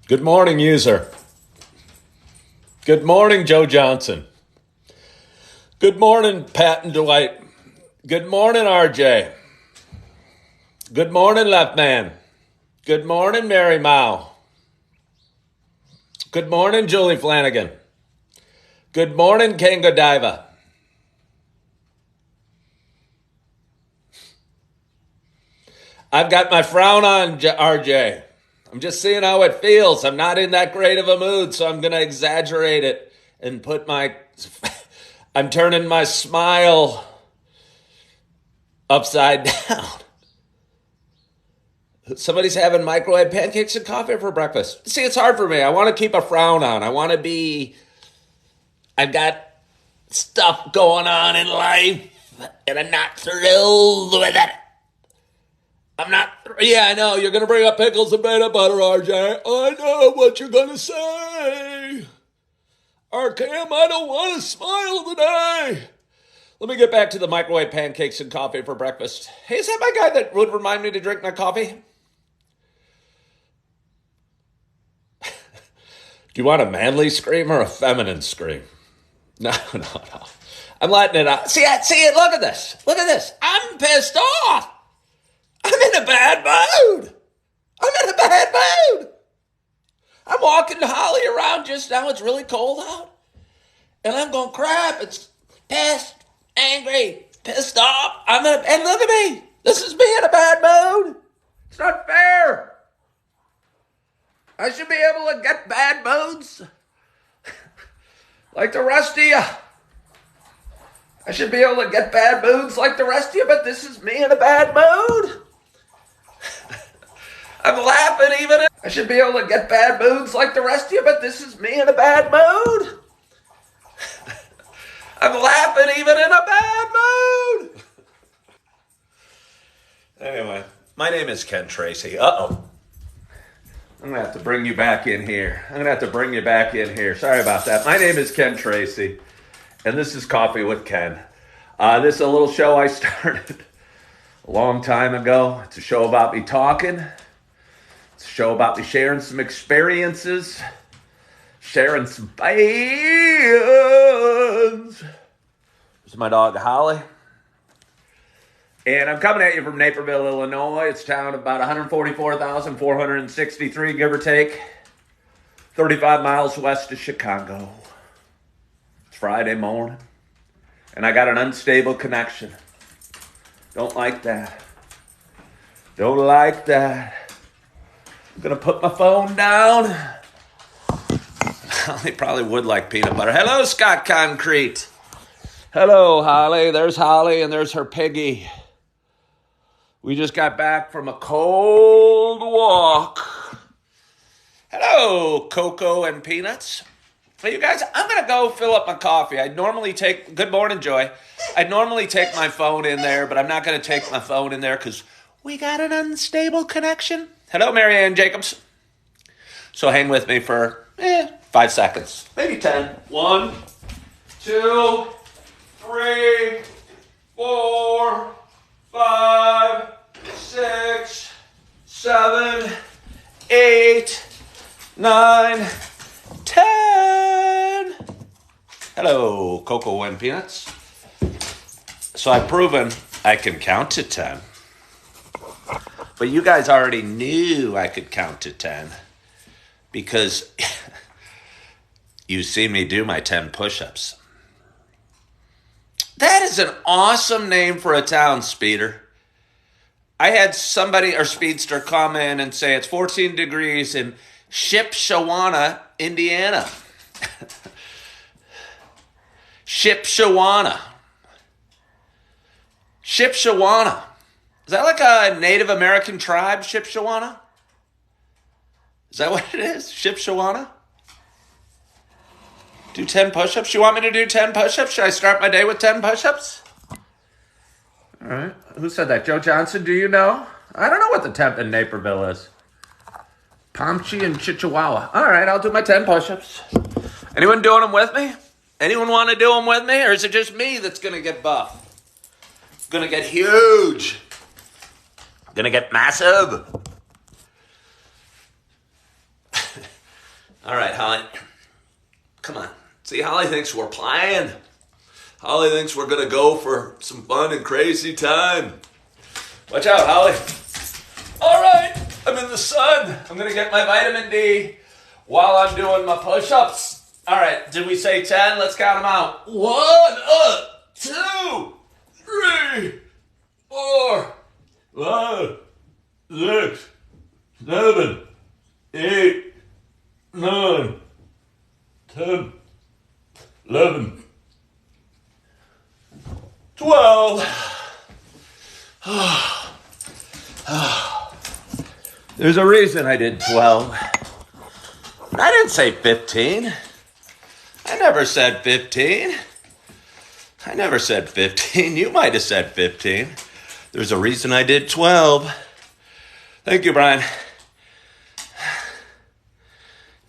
Good morning, user. Good morning, Joe Johnson. Good morning, Pat and Dwight. Good morning, RJ. Good morning, Left Man. Good morning, Mary Mao. Good morning, Julie Flanagan. Good morning, Ken Godiva. I've got my frown on, RJ. I'm just seeing how it feels. I'm not in that great of a mood, so I'm going to exaggerate it and put I'm turning my smile upside down. Somebody's having microwave pancakes and coffee for breakfast. See, it's hard for me. I want to keep a frown on. I've got stuff going on in life, and I'm not thrilled with it. I know, you're going to bring up pickles and peanut butter, RJ. I know what you're going to say. RKM, I don't want to smile today. Let me get back to the microwave pancakes and coffee for breakfast. Hey, is that my guy that would remind me to drink my coffee? Do you want a manly scream or a feminine scream? No. I'm letting it out. See it. Look at this. I'm pissed off. I'm in a bad mood. I'm walking Holly around just now. It's really cold out. And I'm going, crap. It's pissed, angry, pissed off. And look at me. This is me in a bad mood. It's not fair. I should be able to get bad moods like the rest of you. I should be able to get bad moods like the rest of you, but this is me in a bad mood. I'm laughing I should be able to get bad moods like the rest of you, but this is me in a bad mood. I'm laughing even in a bad mood. Anyway, my name is Ken Tracy. I'm going to have to bring you back in here. Sorry about that. My name is Ken Tracy, and this is Coffee with Ken. This is a little show I started a long time ago. It's a show about me talking. It's a show about me sharing some experiences, sharing some plans. This is my dog, Holly. And I'm coming at you from Naperville, Illinois. It's a town of about 144,463, give or take. 35 miles west of Chicago. It's Friday morning. And I got an unstable connection. Don't like that. I'm going to put my phone down. Holly probably would like peanut butter. Hello, Scott Concrete. Hello, Holly. There's Holly and there's her piggy. We just got back from a cold walk. Hello, Cocoa and Peanuts. Hey, you guys, I'm going to go fill up my coffee. Good morning, Joy. I'd normally take my phone in there, but I'm not going to take my phone in there because we got an unstable connection. Hello, Marianne Jacobs. So hang with me for 5 seconds, maybe 10. 1, 2, 3, 4, 5, 6, 7, 8, 9, 10. Hello, Cocoa and Peanuts. So I've proven I can count to 10. But you guys already knew I could count to 10 because you see me do my 10 push-ups. That is an awesome name for a town, Speeder. I had Speedster, come in and say it's 14 degrees in Shipshawana, Indiana. Shipshawana. Is that like a Native American tribe, Shipshawana? Is that what it is? Shipshawana? Do 10 push-ups? You want me to do 10 push-ups? Should I start my day with 10 push-ups? All right. Who said that? Joe Johnson, do you know? I don't know what the temp in Naperville is. Pomchi and Chihuahua. All right, I'll do my 10 push-ups. Anyone doing them with me? Anyone want to do them with me? Or is it just me that's going to get buff? Going to get huge. Going to get massive. All right, Holly. Come on. See, Holly thinks we're playing. Holly thinks we're going to go for some fun and crazy time. Watch out, Holly. All right. I'm in the sun. I'm going to get my vitamin D while I'm doing my push-ups. All right. Did we say 10? Let's count them out. 1, 2, 3, 4, 5, 6, 7, 8, 9, 10, 11, 12. There's a reason I did 12. I didn't say 15. I never said 15. I never said 15. You might have said 15. There's a reason I did 12. Thank you, Brian.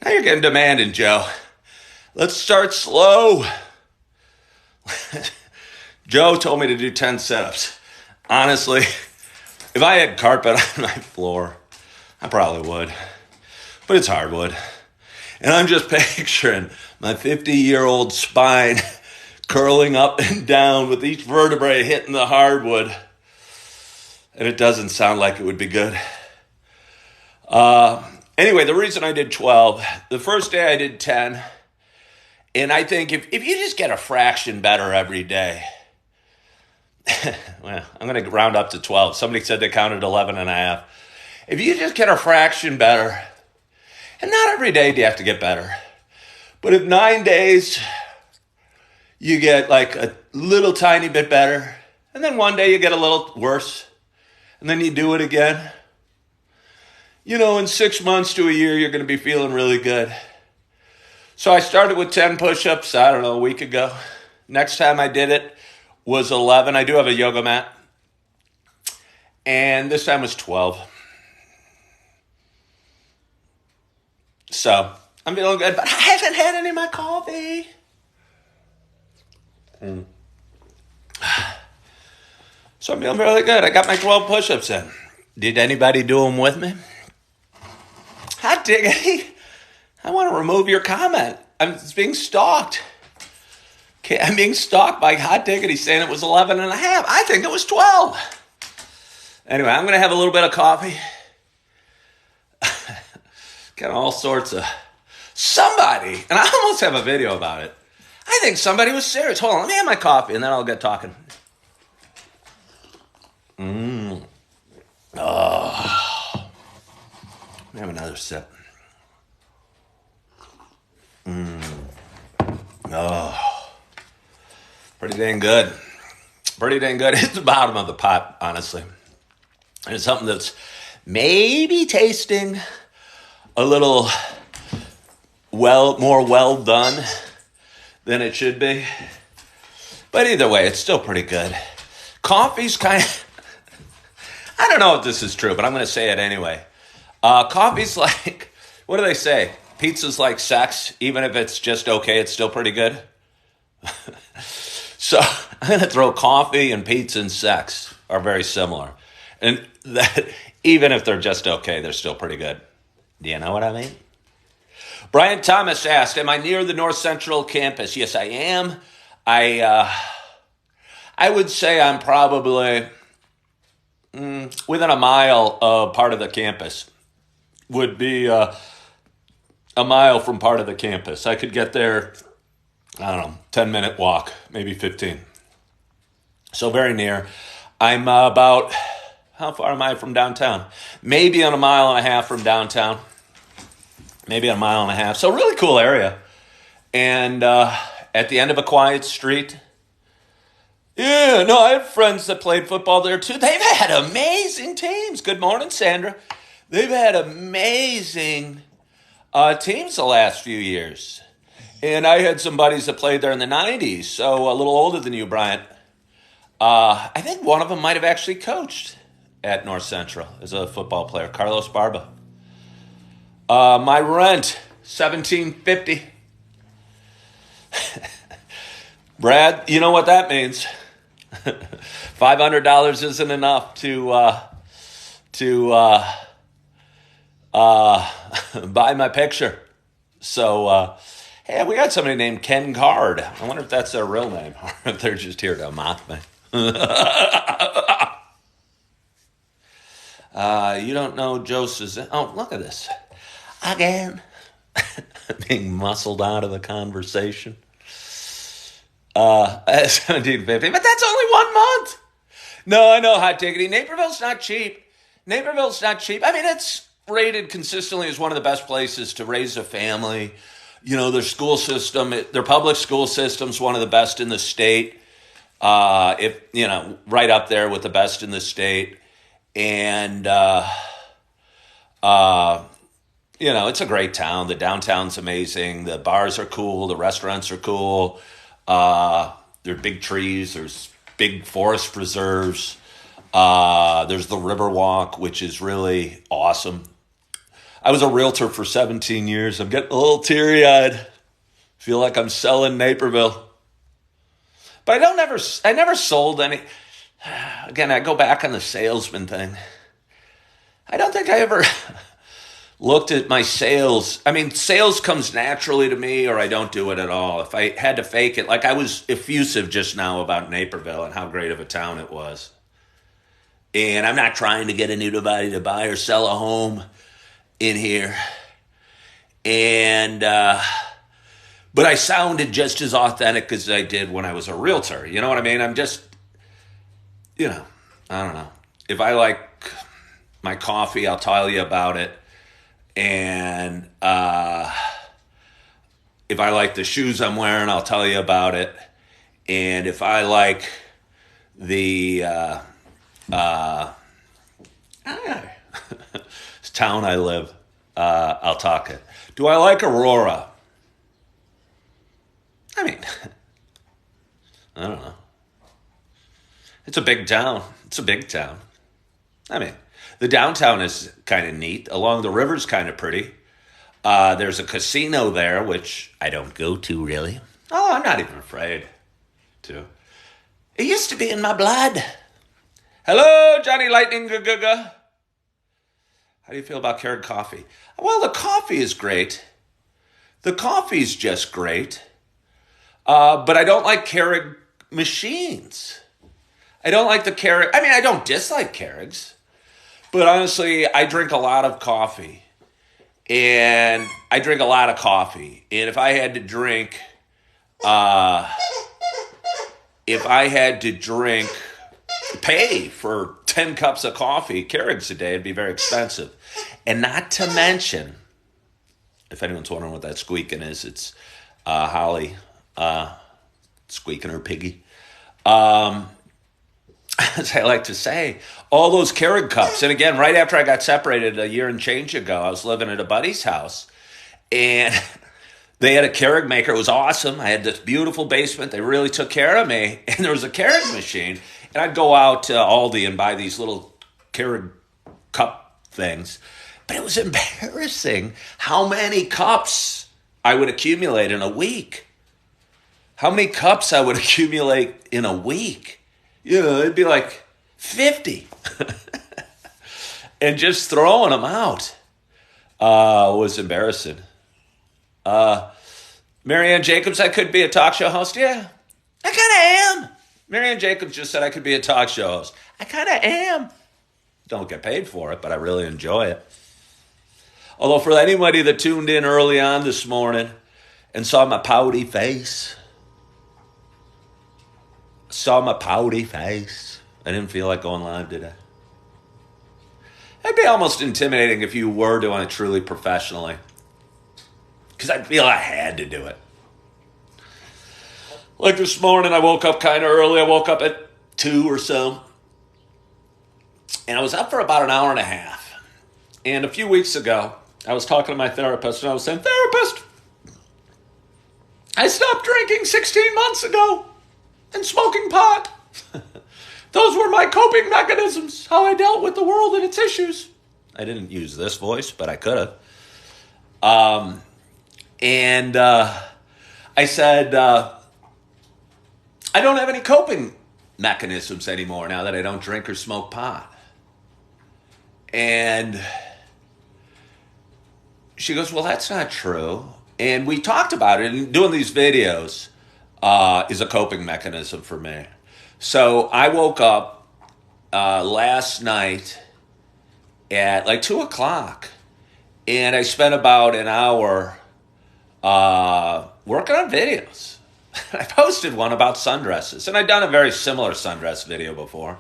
Now you're getting demanding, Joe. Let's start slow. Joe told me to do 10 sit-ups. Honestly, if I had carpet on my floor, I probably would. But it's hardwood. And I'm just picturing my 50-year-old spine curling up and down with each vertebrae hitting the hardwood. And it doesn't sound like it would be good. Anyway, the reason I did 12, the first day I did 10. And I think if you just get a fraction better every day, well, I'm going to round up to 12. Somebody said they counted 11 and a half. If you just get a fraction better, and not every day do you have to get better, but if 9 days you get like a little tiny bit better, and then one day you get a little worse, and then you do it again, in 6 months to a year, you're going to be feeling really good. So I started with 10 push-ups, a week ago. Next time I did it was 11. I do have a yoga mat. And this time was 12. So I'm feeling good, but I haven't had any of my coffee. So I'm feeling really good. I got my 12 push-ups in. Did anybody do them with me? Hot diggity. I want to remove your comment. I'm being stalked. Okay, I'm being stalked by Hot Diggity saying it was 11 and a half. I think it was 12. Anyway, I'm going to have a little bit of coffee. Got all sorts of... Somebody, and I almost have a video about it. I think somebody was serious. Hold on, let me have my coffee and then I'll get talking. Oh. Let me have another sip. Oh. Pretty dang good. Pretty dang good. It's the bottom of the pot, honestly. And it's something that's maybe tasting a little more well done than it should be. But either way, it's still pretty good. Coffee's kind of... I don't know if this is true, but I'm going to say it anyway. Coffee's like... What do they say? Pizza's like sex. Even if it's just okay, it's still pretty good. So I'm going to throw coffee and pizza and sex are very similar. And that even if they're just okay, they're still pretty good. Do you know what I mean? Brian Thomas asked, am I near the North Central campus? Yes, I am. I would say I'm probably within a mile of part of the campus. Would be a mile from part of the campus. I could get there, 10-minute walk, maybe 15. So very near. I'm about, how far am I from downtown? Maybe on a mile and a half from downtown. Maybe a mile and a half. So really cool area. And at the end of a quiet street. Yeah, no, I have friends that played football there too. They've had amazing teams. Good morning, Sandra. They've had amazing teams the last few years. And I had some buddies that played there in the 90s, so a little older than you, Bryant. I think one of them might have actually coached at North Central as a football player, Carlos Barba. My rent, $1,750. Brad, you know what that means. $500 isn't enough to buy my picture. So, hey, we got somebody named Ken Card. I wonder if that's their real name or if they're just here to mock me. You don't know Joseph. Oh, look at this. Again. Being muscled out of the conversation. 1750, but that's only 1 month. No, I know, hot diggity. Naperville's not cheap. I mean, it's rated consistently as one of the best places to raise a family. Their school system, their public school system's one of the best in the state. Right up there with the best in the state. And, it's a great town. The downtown's amazing. The bars are cool. The restaurants are cool. There are big trees. There's big forest preserves. There's the Riverwalk, which is really awesome. I was a realtor for 17 years. I'm getting a little teary-eyed. Feel like I'm selling Naperville. But I never sold any. Again, I go back on the salesman thing. I don't think I ever looked at my sales. I mean, sales comes naturally to me, or I don't do it at all. If I had to fake it, like I was effusive just now about Naperville and how great of a town it was. And I'm not trying to get anybody to buy or sell a home in here. And, but I sounded just as authentic as I did when I was a realtor. You know what I mean? I'm just, I don't know. If I like my coffee, I'll tell you about it. And if I like the shoes I'm wearing, I'll tell you about it. And if I like the town I live, I'll talk it. Do I like Aurora? I mean, I don't know. It's a big town. I mean, the downtown is kind of neat. Along the river's kind of pretty. There's a casino there, which I don't go to really. Oh, I'm not even afraid to. It used to be in my blood. Hello, Johnny Lightning Gaga. How do you feel about Keurig coffee? Well, the coffee is great. The coffee's just great. But I don't like Keurig machines. I don't like the Keurig. I mean, I don't dislike Keurigs. But honestly, I drink a lot of coffee. And if I had to drink, pay for 10 cups of coffee, Keurigs a day, it'd be very expensive. And not to mention, if anyone's wondering what that squeaking is, it's Holly squeaking her piggy. As I like to say, all those Keurig cups. And again, right after I got separated a year and change ago, I was living at a buddy's house. And they had a Keurig maker. It was awesome. I had this beautiful basement. They really took care of me. And there was a Keurig machine. And I'd go out to Aldi and buy these little Keurig cup things. But it was embarrassing how many cups I would accumulate in a week. It'd be like 50. And just throwing them out was embarrassing. Marianne Jacobs, I could be a talk show host. Yeah, I kind of am. Marianne Jacobs just said I could be a talk show host. I kind of am. Don't get paid for it, but I really enjoy it. Although for anybody that tuned in early on this morning and saw my pouty face, I didn't feel like going live, did I? It'd be almost intimidating if you were doing it truly professionally. Because I feel I had to do it. Like this morning, I woke up kind of early. I woke up at 2 or so. And I was up for about an hour and a half. And a few weeks ago, I was talking to my therapist, and I was saying, "Therapist, I stopped drinking 16 months ago and smoking pot. Those were my coping mechanisms, how I dealt with the world and its issues." I didn't use this voice, but I could have. I said, I don't have any coping mechanisms anymore now that I don't drink or smoke pot. And she goes, "Well, that's not true." And we talked about it, and doing these videos is a coping mechanism for me. So I woke up last night at like 2 o'clock, and I spent about an hour working on videos. I posted one about sundresses, and I'd done a very similar sundress video before,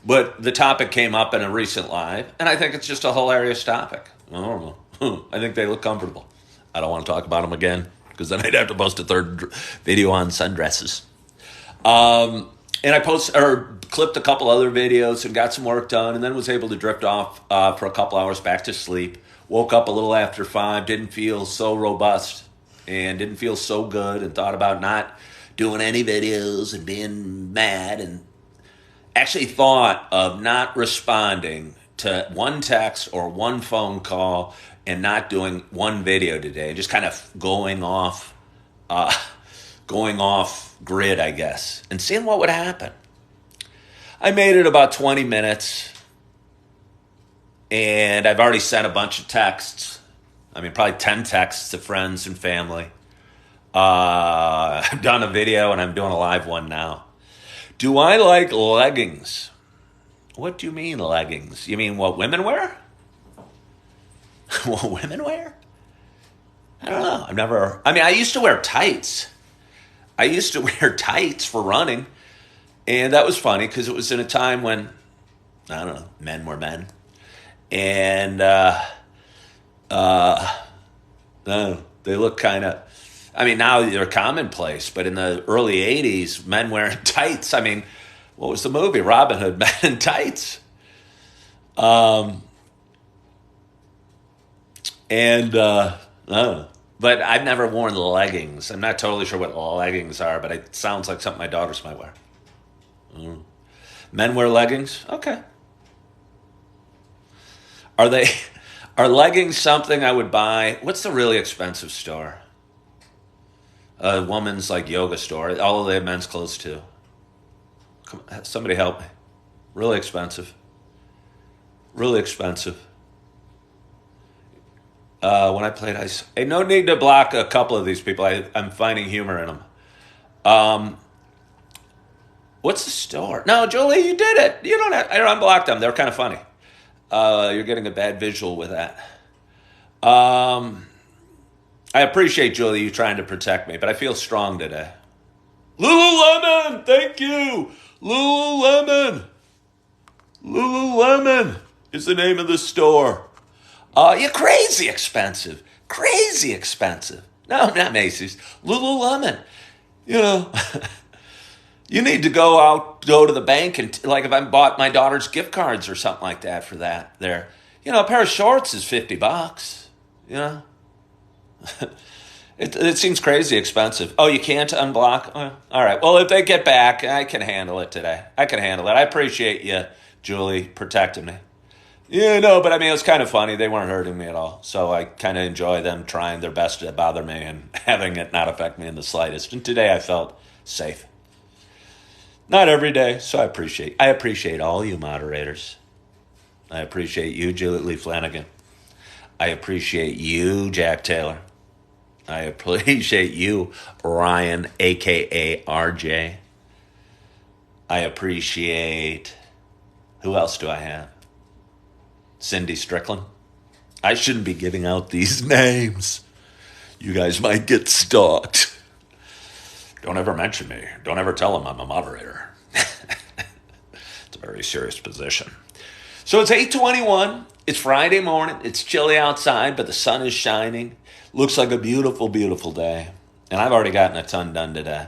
but the topic came up in a recent live, and I think it's just a hilarious topic. I don't know. I think they look comfortable. I don't want to talk about them again, because then I'd have to post a third video on sundresses. And I clipped a couple other videos and got some work done, and then was able to drift off for a couple hours back to sleep. Woke up a little after 5, didn't feel so robust and didn't feel so good, and thought about not doing any videos and being mad, and actually thought of not responding to one text or one phone call and not doing one video today, just kind of going off grid, I guess, and seeing what would happen. I made it about 20 minutes, and I've already sent a bunch of texts. I mean, probably 10 texts to friends and family. I've done a video, and I'm doing a live one now. Do I like leggings? What do you mean leggings? You mean what women wear? What women wear? I don't know. I used to wear tights. I used to wear tights for running. And that was funny because it was in a time when, I don't know, men were men. And they look kind of, now they're commonplace, but in the early 80s, men wearing tights. What was the movie? Robin Hood, Men in Tights. But I've never worn leggings. I'm not totally sure what leggings are, but it sounds like something my daughters might wear. Men wear leggings? Okay. Are leggings something I would buy? What's the really expensive store? A woman's like yoga store. Although they have men's clothes too. Somebody help me. Really expensive. Really expensive. When I played ice, hey, no need to block a couple of these people. I'm finding humor in them. What's the store? No, Julie, you did it. You don't have, I unblocked them. They're kind of funny. You're getting a bad visual with that. I appreciate, Julie, you trying to protect me, but I feel strong today. Lululemon, thank you. Lululemon is the name of the store. You're crazy expensive. Crazy expensive. No, not Macy's. Lululemon. You need to go to the bank and, like, if I bought my daughter's gift cards or something like that for that there. A pair of shorts is $50, It seems crazy expensive. Oh, you can't unblock? All right. Well, if they get back, I can handle it today. I can handle it. I appreciate you, Julie, protecting me. Yeah, no, but it was kind of funny. They weren't hurting me at all. So I kind of enjoy them trying their best to bother me and having it not affect me in the slightest. And today I felt safe. Not every day, so I appreciate all you moderators. I appreciate you, Juliet Lee Flanagan. I appreciate you, Jack Taylor. I appreciate you, Ryan, a.k.a. RJ. I appreciate... Who else do I have? Cindy Strickland. I shouldn't be giving out these names. You guys might get stalked. Don't ever mention me. Don't ever tell them I'm a moderator. It's a very serious position. So it's 8:21. It's Friday morning. It's chilly outside, but the sun is shining. Looks like a beautiful, beautiful day. And I've already gotten a ton done today.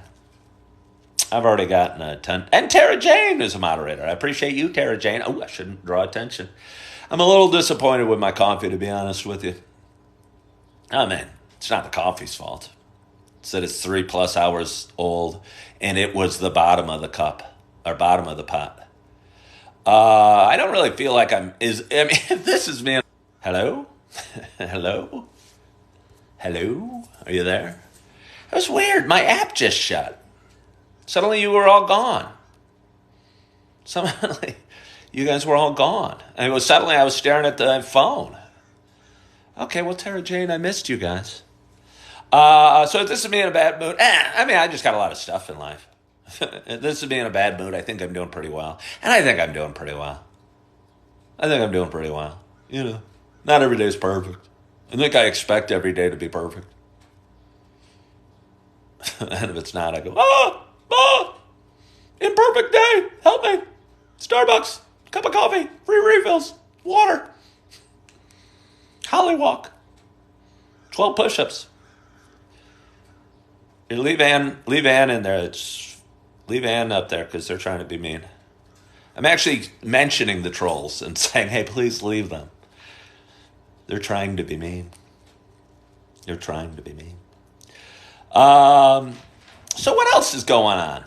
And Tara Jane is a moderator. I appreciate you, Tara Jane. Oh, I shouldn't draw attention. I'm a little disappointed with my coffee, to be honest with you. Oh, man, it's not the coffee's fault. It said it's 3+ hours old, and it was the bottom of the cup, or bottom of the pot. I don't really feel like this is me. Hello? Hello? Hello? Are you there? It was weird. My app just shut. Suddenly you were all gone. Suddenly you guys were all gone. Suddenly I was staring at the phone. Okay, well, Tara Jane, I missed you guys. So this is me in a bad mood. I mean, I just got a lot of stuff in life. This is me in a bad mood. I think I'm doing pretty well. And I think I'm doing pretty well. You know, not every day is perfect. I think I expect every day to be perfect. And if it's not, I go, imperfect day. Help me. Starbucks, cup of coffee, free refills, water. Holly walk. 12 push-ups. Leave Ann in there. Leave Ann up there because they're trying to be mean. I'm actually mentioning the trolls and saying, hey, please leave them. They're trying to be mean. So what else is going on?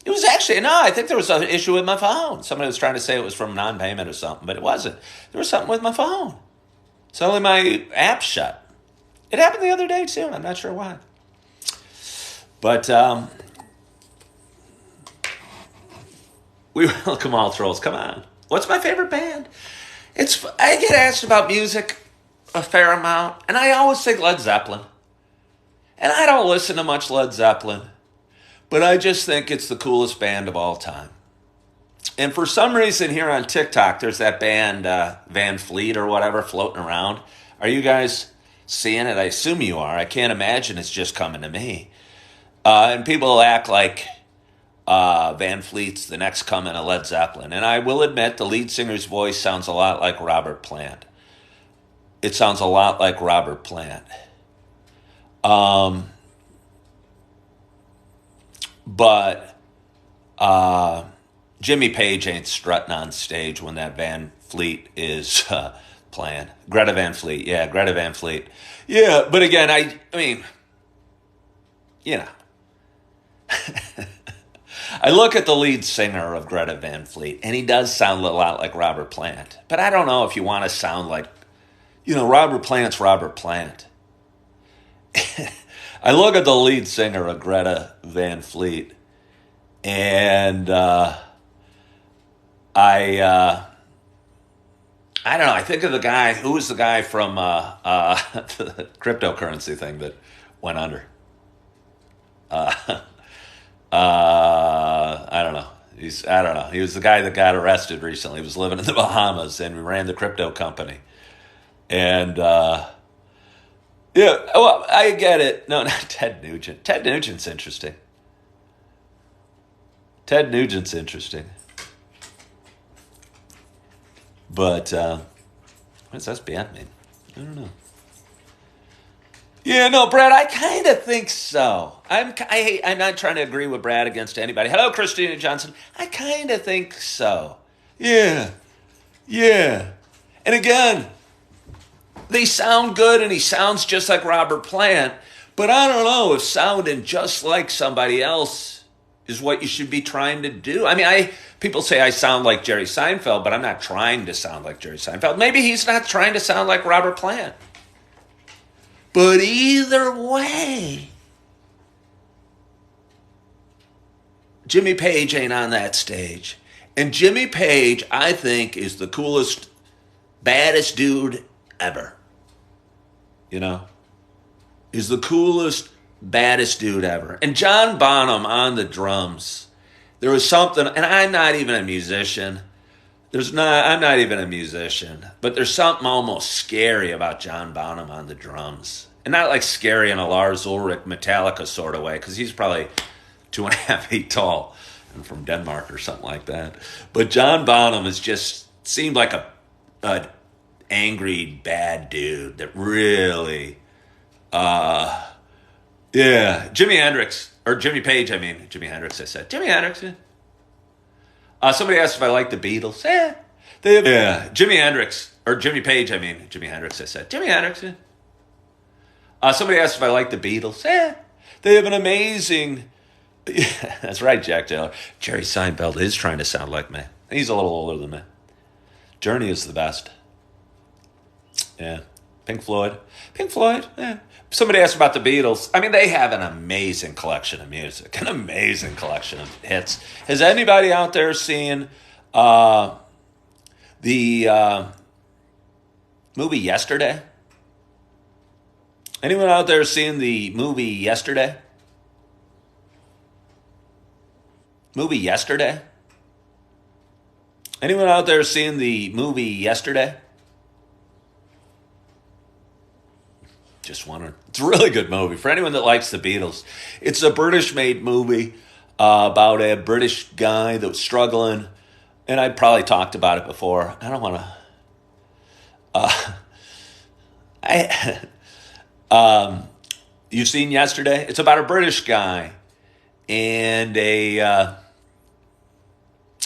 It was actually, no, I think there was an issue with my phone. Somebody was trying to say it was from non-payment or something, but it wasn't. There was something with my phone. Suddenly my app shut. It happened the other day too, and I'm not sure why. But we welcome all trolls. Come on. What's my favorite band? I get asked about music a fair amount, and I always think Led Zeppelin. And I don't listen to much Led Zeppelin, but I just think it's the coolest band of all time. And for some reason here on TikTok, there's that band Van Fleet or whatever floating around. Are you guys seeing it? I assume you are. I can't imagine it's just coming to me. And people act like Van Fleet's the next coming of Led Zeppelin. And I will admit the lead singer's voice sounds a lot like Robert Plant. It sounds a lot like Robert Plant. But Jimmy Page ain't strutting on stage when that Van Fleet is playing. Greta Van Fleet. Yeah, Greta Van Fleet. Yeah, but again, I mean, you know. I look at the lead singer of Greta Van Fleet, and he does sound a lot like Robert Plant. But I don't know if you want to sound like, Robert Plant's Robert Plant. I look at the lead singer of Greta Van Fleet, and I don't know. I think of the guy. Who was the guy from the cryptocurrency thing that went under? I don't know. He was the guy that got arrested recently. He was living in the Bahamas and ran the crypto company. And yeah, well, I get it. No, not Ted Nugent. Ted Nugent's interesting. But what does SBN mean? I don't know. Yeah, no, Brad, I kind of think so. I'm not trying to agree with Brad against anybody. Hello, Christina Johnson. I kind of think so. Yeah. And again, they sound good, and he sounds just like Robert Plant, but I don't know if sounding just like somebody else is what you should be trying to do. I mean, people say I sound like Jerry Seinfeld, but I'm not trying to sound like Jerry Seinfeld. Maybe he's not trying to sound like Robert Plant. But either way, Jimmy Page ain't on that stage. And Jimmy Page, I think, is the coolest, baddest dude ever. Is the coolest, baddest dude ever. And John Bonham on the drums. There was something, and I'm not even a musician. I'm not even a musician, but there's something almost scary about John Bonham on the drums. And not like scary in a Lars Ulrich Metallica sort of way, because he's probably 2.5 feet tall and from Denmark or something like that. But John Bonham seemed like a angry, bad dude that really, yeah. Jimi Hendrix, or Jimmy Page, Jimi Hendrix, I said. Jimi Hendrix, yeah. Somebody asked if I like the Beatles. Yeah. Jimi Hendrix, or Jimmy Page, Jimi Hendrix, I said. Jimi Hendrix, yeah. Somebody asked if I like the Beatles. Yeah. They have an amazing... Yeah, that's right, Jack Taylor. Jerry Seinfeld is trying to sound like me. He's a little older than me. Journey is the best. Yeah. Pink Floyd, yeah. Somebody asked about the Beatles. I mean, they have an amazing collection of music, an amazing collection of hits. Has anybody out there seen the movie Yesterday? Anyone out there seeing the movie yesterday? Movie yesterday? Anyone out there seeing the movie yesterday? Just wondering. It's a really good movie for anyone that likes the Beatles. It's a British-made movie about a British guy that was struggling, and I probably talked about it before. I don't want to. I you've seen yesterday? It's about a British guy and a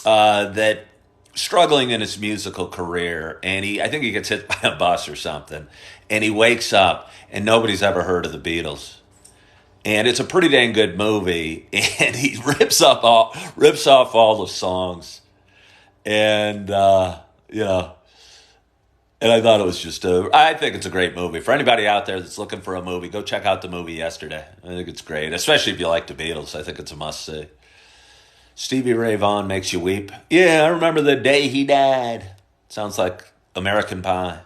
that struggling in his musical career, and I think he gets hit by a bus or something, and he wakes up, and nobody's ever heard of the Beatles, and it's a pretty dang good movie, and he rips off all the songs, and you know, and I thought it was I think it's a great movie for anybody out there that's looking for a movie. Go check out the movie yesterday. I think it's great, especially if you like the Beatles. I think it's a must see. Stevie Ray Vaughan makes you weep. Yeah, I remember the day he died. Sounds like American Pie.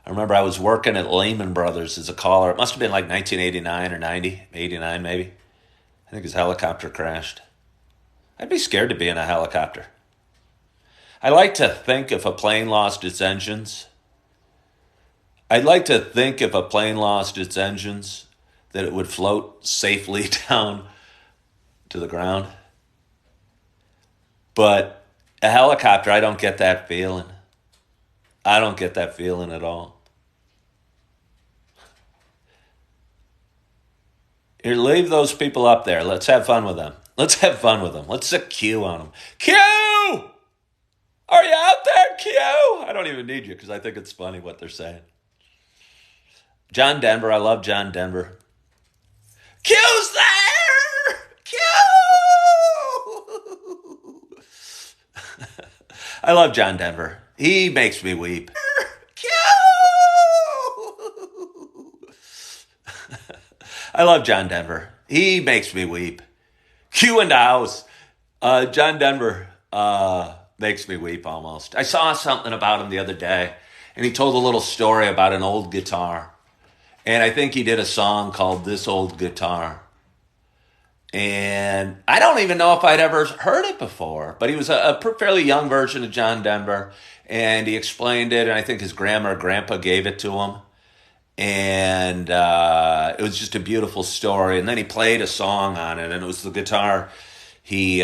I remember I was working at Lehman Brothers as a caller. It must have been like 1989 or 90, 89 maybe. I think his helicopter crashed. I'd be scared to be in a helicopter. I like to think if a plane lost its engines, that it would float safely down to the ground. But a helicopter, I don't get that feeling. I don't get that feeling at all. Here, leave those people up there. Let's have fun with them. Let's set Q on them. Q! Are you out there, Q? I don't even need you because I think it's funny what they're saying. John Denver. I love John Denver. Q's there! Q! I love John Denver. He makes me weep. Q! I love John Denver. He makes me weep. Q in the house. John Denver makes me weep almost. I saw something about him the other day, and he told a little story about an old guitar. And I think he did a song called This Old Guitar. And I don't even know if I'd ever heard it before, but he was a fairly young version of John Denver, and he explained it, and I think his grandma or grandpa gave it to him. And it was just a beautiful story. And then he played a song on it, and it was the guitar he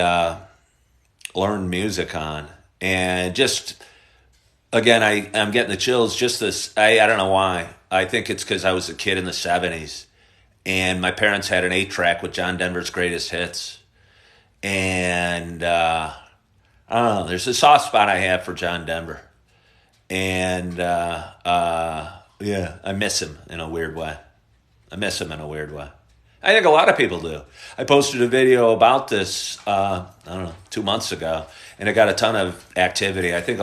learned music on. And just, again, I'm getting the chills. Just this, I don't know why. I think it's because I was a kid in the 70s. And my parents had an 8-track with John Denver's greatest hits. And I don't know, there's a soft spot I have for John Denver. And yeah, I miss him in a weird way. I think a lot of people do. I posted a video about this, I don't know, 2 months ago, and it got a ton of activity. I think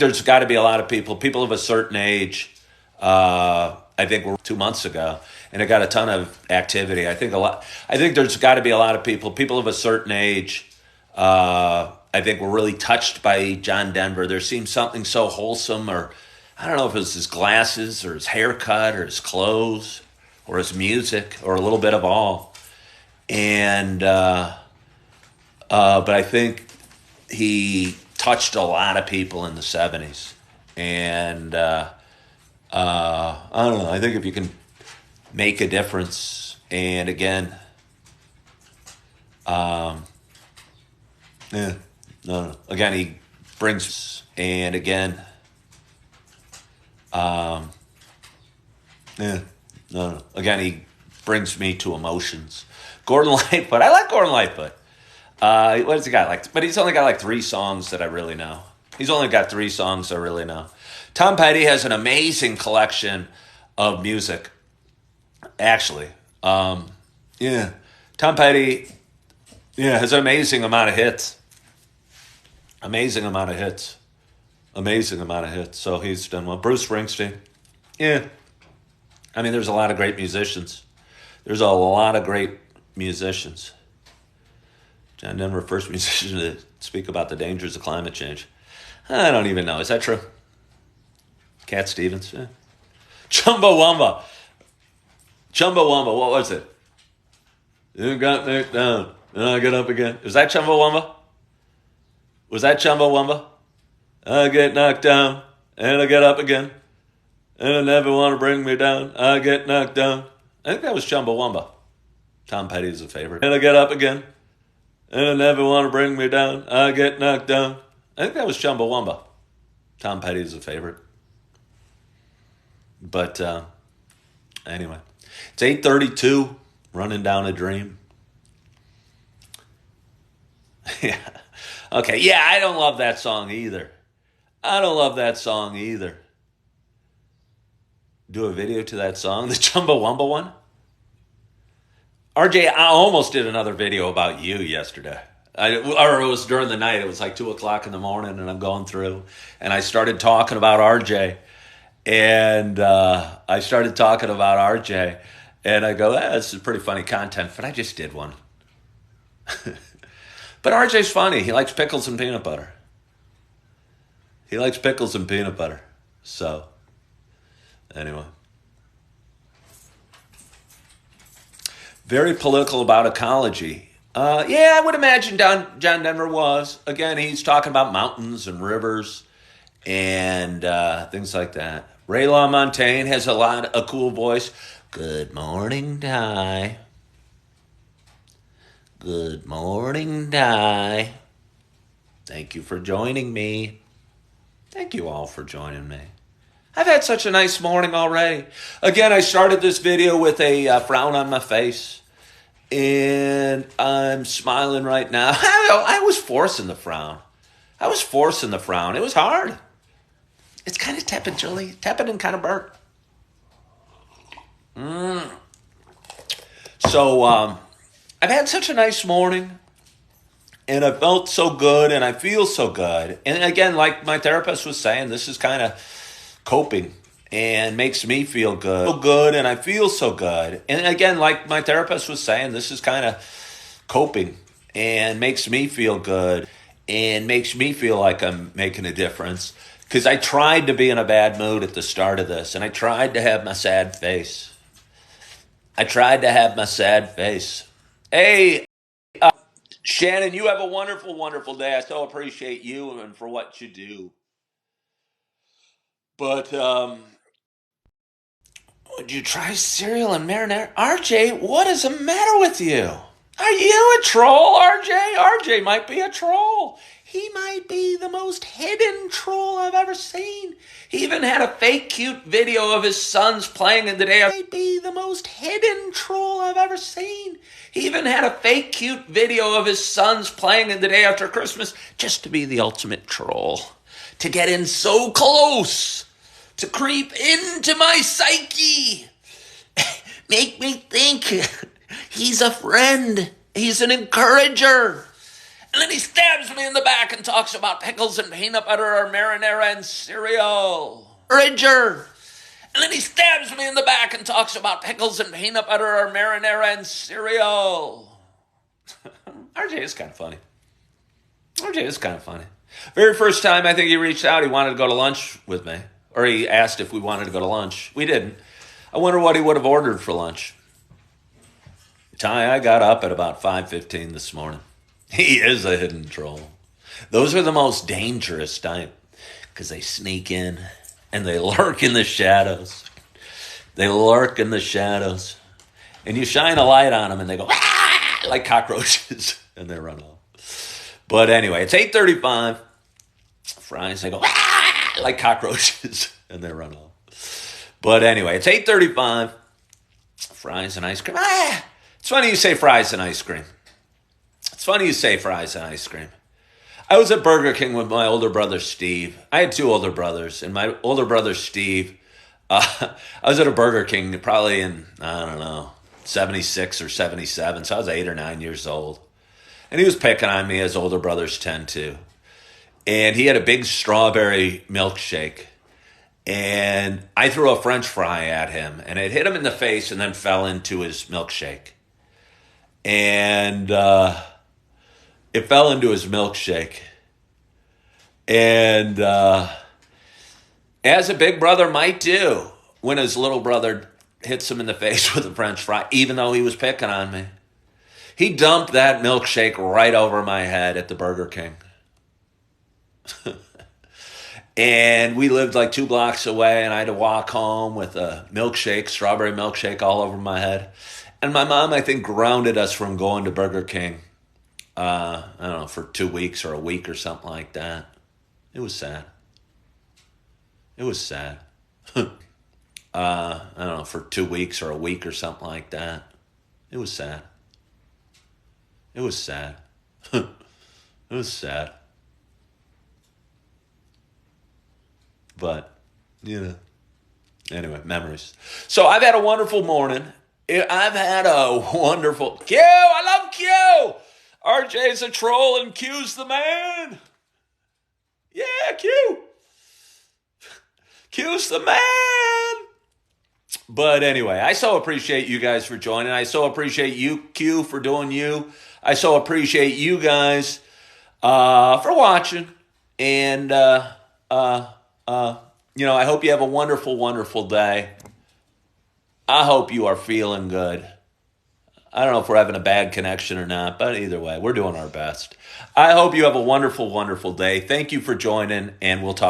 there's got to be a lot of people of a certain age. I think we're 2 months ago, and it got a ton of activity. I think there's got to be a lot of people of a certain age. I think we're really touched by John Denver. There seems something so wholesome, or I don't know if it was his glasses or his haircut or his clothes or his music or a little bit of all. And but I think he touched a lot of people in the 70s. And I don't know. I think if you can make a difference, and again, again, he brings, and again, again, he brings me to emotions. Gordon Lightfoot. I like Gordon Lightfoot. What has he got? But he's only got like 3 songs that I really know. Tom Petty has an amazing collection of music. Actually, Tom Petty, has an amazing amount of hits. So he's done well. Bruce Springsteen. Yeah. I mean, there's a lot of great musicians. John Denver, first musician to speak about the dangers of climate change. I don't even know. Is that true? Cat Stevens? Yeah. Chumbawamba. Chumbawamba, what was it? You got knocked down, and I get up again. Was that Chumbawamba? Was that Chumbawamba? I get knocked down, and I get up again. And I never want to bring me down. I get knocked down. I think that was Chumbawamba. Tom Petty is a favorite. And I get up again. And I never want to bring me down. I get knocked down. I think that was Chumbawamba. Tom Petty is a favorite. But anyway, it's 8:32. Running down a dream. Yeah. Okay. Yeah, I don't love that song either. Do a video to that song, the Chumbawamba one. RJ, I almost did another video about you yesterday. Or it was during the night. It was like 2 o'clock in the morning, and I'm going through, and I started talking about RJ. And and I go, this is pretty funny content, but I just did one. But RJ's funny. He likes pickles and peanut butter. So, anyway. Very political about ecology. Yeah, I would imagine John Denver was. Again, he's talking about mountains and rivers and things like that. Ray LaMontagne has a cool voice. Good morning, Di. Good morning, Di. Thank you for joining me. Thank you all for joining me. I've had such a nice morning already. Again, I started this video with a frown on my face. And I'm smiling right now. I was forcing the frown. It was hard. It's kind of tepid, Julie. Tepid and kind of burnt. So, I've had such a nice morning. And I felt so good, and I feel so good. And again, like my therapist was saying, this is kind of coping and makes me feel good. So good, and I feel so good. And again, like my therapist was saying, this is kind of coping and makes me feel good and makes me feel like I'm making a difference. Because I tried to be in a bad mood at the start of this, and I tried to have my sad face. Hey, Shannon, you have a wonderful, wonderful day. I so appreciate you and for what you do. But, would you try cereal and marinara? RJ, what is the matter with you? Are you a troll, RJ? RJ might be a troll. He might be the most hidden troll I've ever seen. He even had a fake cute video of his sons playing in the day. Might be the most hidden troll I've ever seen. He even had a fake cute video of his sons playing in the day after Christmas just to be the ultimate troll. To get in so close. To creep into my psyche. Make me think he's a friend. He's an encourager. And then he stabs me in the back and talks about pickles and peanut butter or marinara and cereal. Encourager. And then he stabs me in the back and talks about pickles and peanut butter or marinara and cereal. RJ is kind of funny. Very first time I think he reached out, he wanted to go to lunch with me. Or he asked if we wanted to go to lunch. We didn't. I wonder what he would have ordered for lunch. Ty, I got up at about 5:15 this morning. He is a hidden troll. Those are the most dangerous type because they sneak in and they lurk in the shadows. And you shine a light on them and they go, ah! Like cockroaches, and they run off. But anyway, it's 8:35. Fries, they go, ah! Like cockroaches, and they run off. But anyway, it's 8:35. Fries and ice cream. Ah! It's funny you say fries and ice cream. I was at Burger King with my older brother, Steve. I had 2 older brothers, and my older brother, Steve, I was at a Burger King probably in, 76 or 77, so I was 8 or 9 years old. And he was picking on me, as older brothers tend to. And he had a big strawberry milkshake. And I threw a French fry at him, and it hit him in the face and then fell into his milkshake. And it fell into his milkshake. And as a big brother might do when his little brother hits him in the face with a French fry, even though he was picking on me. He dumped that milkshake right over my head at the Burger King. And we lived like 2 blocks away, and I had to walk home with a milkshake, strawberry milkshake all over my head. And my mom, I think, grounded us from going to Burger King, I don't know, for 2 weeks or a week or something like that. It was sad. It was sad. I don't know, for 2 weeks or a week or something like that. It was sad. It was sad. It was sad. But, anyway, memories. So I've had a wonderful morning. I've had a wonderful... Q! I love Q! RJ's a troll and Q's the man. Yeah, Q. Q's the man. But anyway, I so appreciate you guys for joining. I so appreciate you, Q, for doing you. I so appreciate you guys for watching. And, I hope you have a wonderful, wonderful day. I hope you are feeling good. I don't know if we're having a bad connection or not, but either way, we're doing our best. I hope you have a wonderful, wonderful day. Thank you for joining, and we'll talk.